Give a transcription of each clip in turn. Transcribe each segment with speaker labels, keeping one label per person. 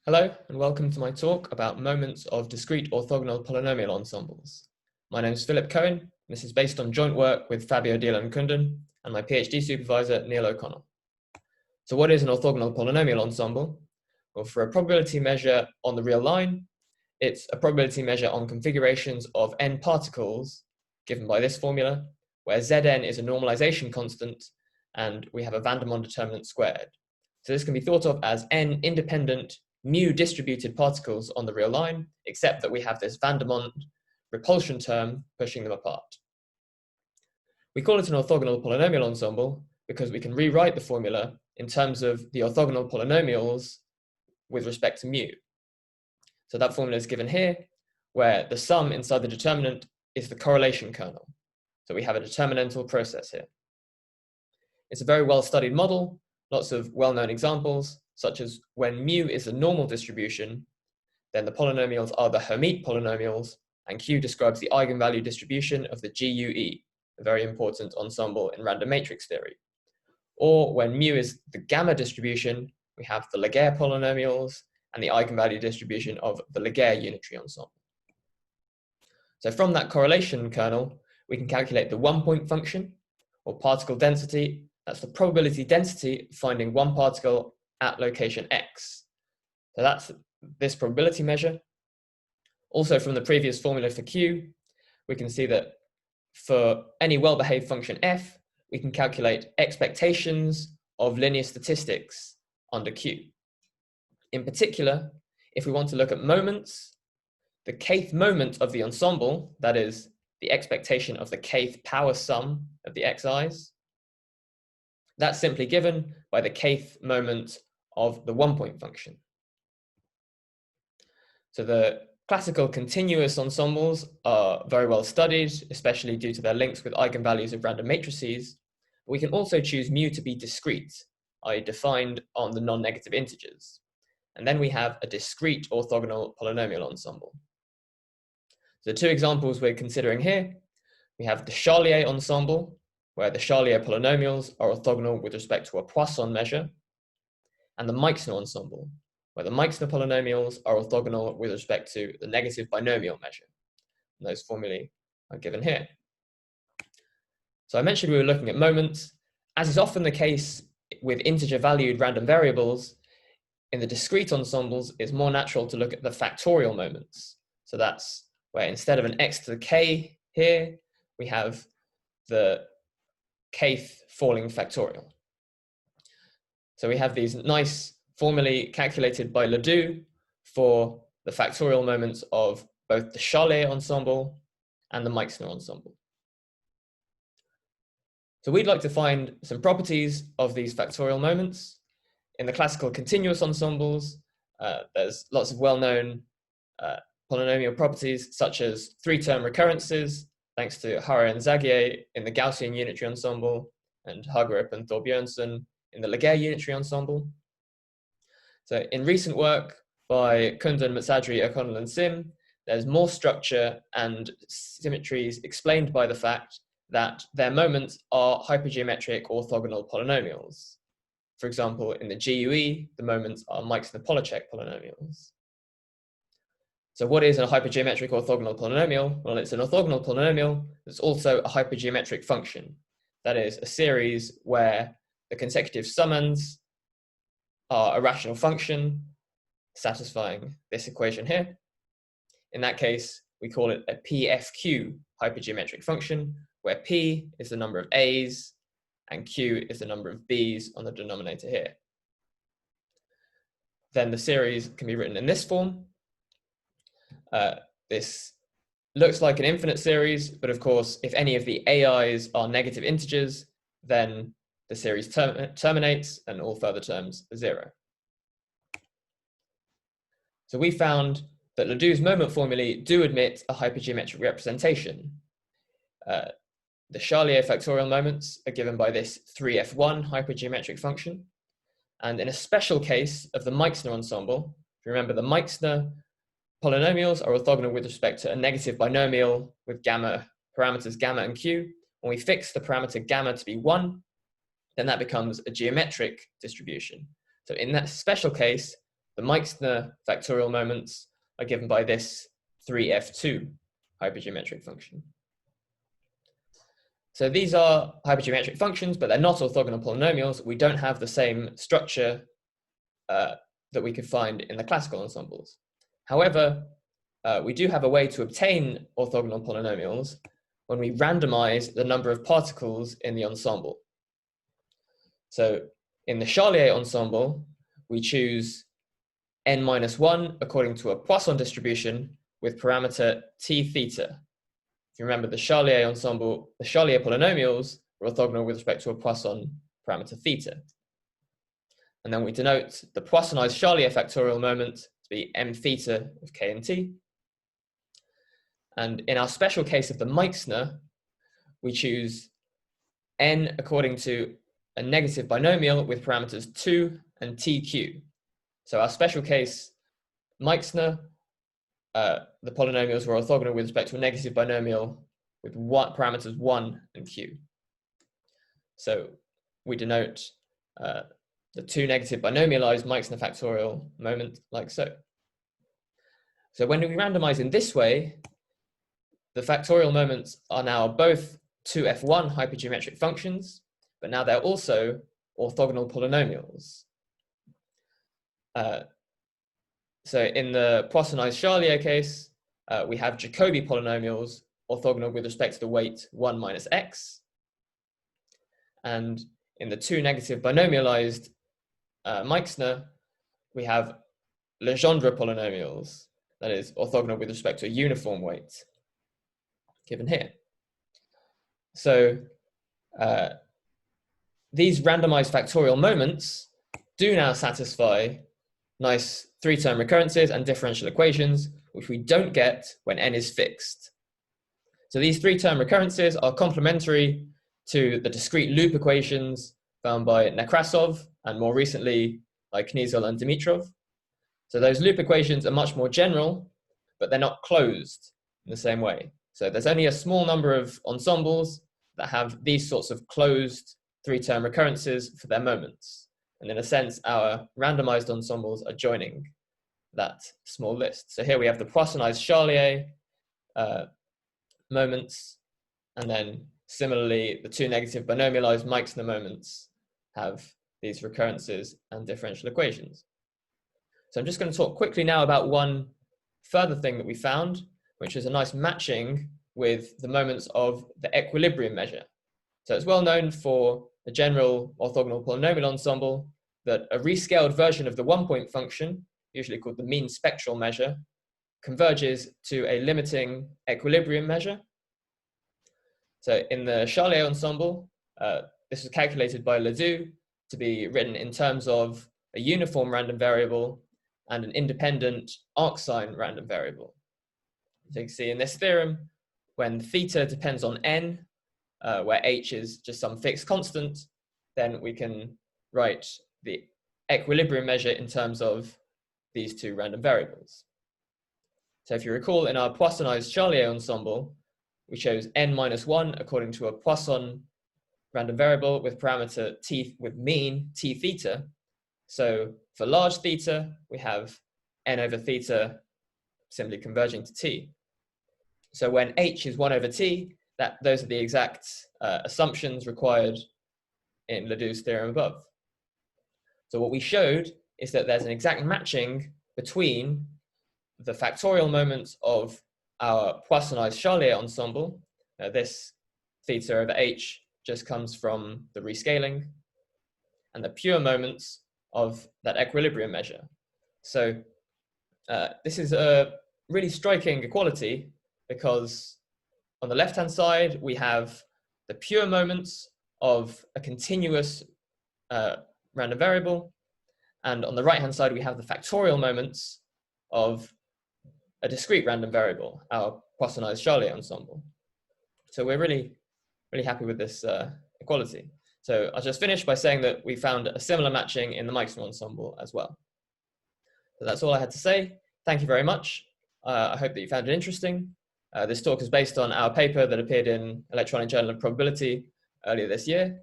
Speaker 1: Hello and welcome to my talk about moments of discrete orthogonal polynomial ensembles. My name is Philip Cohen. This is based on joint work with Fabio Dielan-Kunden and my PhD supervisor Neil O'Connell. So what is an orthogonal polynomial ensemble? Well, for a probability measure on the real line, it's a probability measure on configurations of n particles given by this formula, where Zn is a normalization constant and we have a van der Waals determinant squared. So this can be thought of as n independent mu distributed particles on the real line, except that we have this van der Waals repulsion term pushing them apart. We call it an orthogonal polynomial ensemble because we can rewrite the formula in terms of the orthogonal polynomials with respect to mu. So that formula is given here, where the sum inside the determinant is the correlation kernel. So we have a determinantal process here. It's a very well-studied model, lots of well-known examples, such as when mu is a normal distribution, then the polynomials are the Hermite polynomials, and Q describes the eigenvalue distribution of the GUE, a very important ensemble in random matrix theory. Or when mu is the gamma distribution, we have the Laguerre polynomials and the eigenvalue distribution of the Laguerre unitary ensemble. So from that correlation kernel, we can calculate the one-point function, or particle density. That's the probability density of finding one particle at location x. So that's this probability measure. Also from the previous formula for Q, we can see that for any well-behaved function f, we can calculate expectations of linear statistics under Q. In particular, if we want to look at moments, the kth moment of the ensemble, that is the expectation of the kth power sum of the xi's, that's simply given by the kth moment of the one-point function. So the classical continuous ensembles are very well studied, especially due to their links with eigenvalues of random matrices. We can also choose mu to be discrete, i.e. defined on the non-negative integers. And then we have a discrete orthogonal polynomial ensemble. So the two examples we're considering here, we have the Charlier ensemble, where the Charlier polynomials are orthogonal with respect to a Poisson measure, and the Meixner ensemble, where the Meixner polynomials are orthogonal with respect to the negative binomial measure. And those formulae are given here. So I mentioned we were looking at moments. As is often the case with integer-valued random variables, in the discrete ensembles, it's more natural to look at the factorial moments. So that's where instead of an x to the k here, we have the kth falling factorial. So we have these nice formulae calculated by Ledoux for the factorial moments of both the Charlier ensemble and the Meixner ensemble. So we'd like to find some properties of these factorial moments. In the classical continuous ensembles, there's lots of well-known polynomial properties such as three-term recurrences, thanks to Harre and Zagier in the Gaussian unitary ensemble and Hagerup and Thorbjørnsen in the Laguerre unitary ensemble. So in recent work by Kunden, Matsadri, O'Connell and Sim, there's more structure and symmetries explained by the fact that their moments are hypergeometric orthogonal polynomials. For example, in the GUE, the moments are Meixner-Polacek polynomials. So what is a hypergeometric orthogonal polynomial? Well, it's an orthogonal polynomial that's also a hypergeometric function. That is a series where the consecutive summands are a rational function satisfying this equation here. In that case, we call it a PFQ hypergeometric function, where P is the number of A's and Q is the number of B's on the denominator here. Then the series can be written in this form. This looks like an infinite series, but of course, if any of the AI's are negative integers, then the series terminates and all further terms are zero. So we found that Ledoux's moment formulae do admit a hypergeometric representation. The Charlier factorial moments are given by this 3f1 hypergeometric function. And in a special case of the Meixner ensemble, if you remember, the Meixner polynomials are orthogonal with respect to a negative binomial with parameters gamma and q. When we fix the parameter gamma to be 1, then that becomes a geometric distribution. So in that special case, the Meixner factorial moments are given by this 3f2 hypergeometric function. So these are hypergeometric functions, but they're not orthogonal polynomials. We don't have the same structure that we could find in the classical ensembles. However, we do have a way to obtain orthogonal polynomials when we randomize the number of particles in the ensemble. So in the Charlier ensemble, we choose n-1 according to a Poisson distribution with parameter t theta. If you remember the Charlier ensemble, the Charlier polynomials are orthogonal with respect to a Poisson parameter theta. And then we denote the Poissonized Charlier factorial moment to be m theta of k and t. And in our special case of the Meixner, we choose n according to a negative binomial with parameters 2 and tq. So our special case Meixner, the polynomials were orthogonal with respect to a negative binomial with parameters 1 and q. So we denote the two negative binomialized Meixner factorial moment like so. So when we randomize in this way, the factorial moments are now both 2f1 hypergeometric functions, but now they're also orthogonal polynomials. So in the Poissonized Charlier case, we have Jacobi polynomials orthogonal with respect to the weight 1 minus x. And in the two negative binomialized Meixner, we have Legendre polynomials, that is orthogonal with respect to a uniform weight, given here. So these randomized factorial moments do now satisfy nice three-term recurrences and differential equations, which we don't get when n is fixed. So these three-term recurrences are complementary to the discrete loop equations found by Nekrasov and more recently by Kniesel and Dimitrov. So those loop equations are much more general, but they're not closed in the same way. So there's only a small number of ensembles that have these sorts of closed three-term recurrences for their moments. And in a sense, our randomized ensembles are joining that small list. So here we have the Poissonized Charlier moments, and then similarly, the two negative binomialized Meixner moments have these recurrences and differential equations. So I'm just going to talk quickly now about one further thing that we found, which is a nice matching with the moments of the equilibrium measure. So it's well known for the general orthogonal polynomial ensemble that a rescaled version of the one-point function, usually called the mean spectral measure, converges to a limiting equilibrium measure. So in the Charlier ensemble, this was calculated by Ledoux to be written in terms of a uniform random variable and an independent arcsign random variable. So you can see in this theorem, when theta depends on n, where h is just some fixed constant, then we can write the equilibrium measure in terms of these two random variables. So if you recall, in our Poissonized Charlier ensemble, we chose n-1 according to a Poisson random variable with parameter t with mean t theta. So for large theta, we have n over theta simply converging to t. So when h is 1 over t, those are the exact assumptions required in Ledoux's theorem above. So what we showed is that there's an exact matching between the factorial moments of our Poissonized Charlier ensemble. This theta over h just comes from the rescaling, and the pure moments of that equilibrium measure. So this is a really striking equality because on the left-hand side, we have the pure moments of a continuous random variable. And on the right-hand side, we have the factorial moments of a discrete random variable, our Poissonized Charlier ensemble. So we're really, really happy with this equality. So I'll just finish by saying that we found a similar matching in the Meixner ensemble as well. So that's all I had to say. Thank you very much. I hope that you found it interesting. This talk is based on our paper that appeared in Electronic Journal of Probability earlier this year.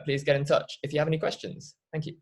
Speaker 1: Please get in touch if you have any questions. Thank you.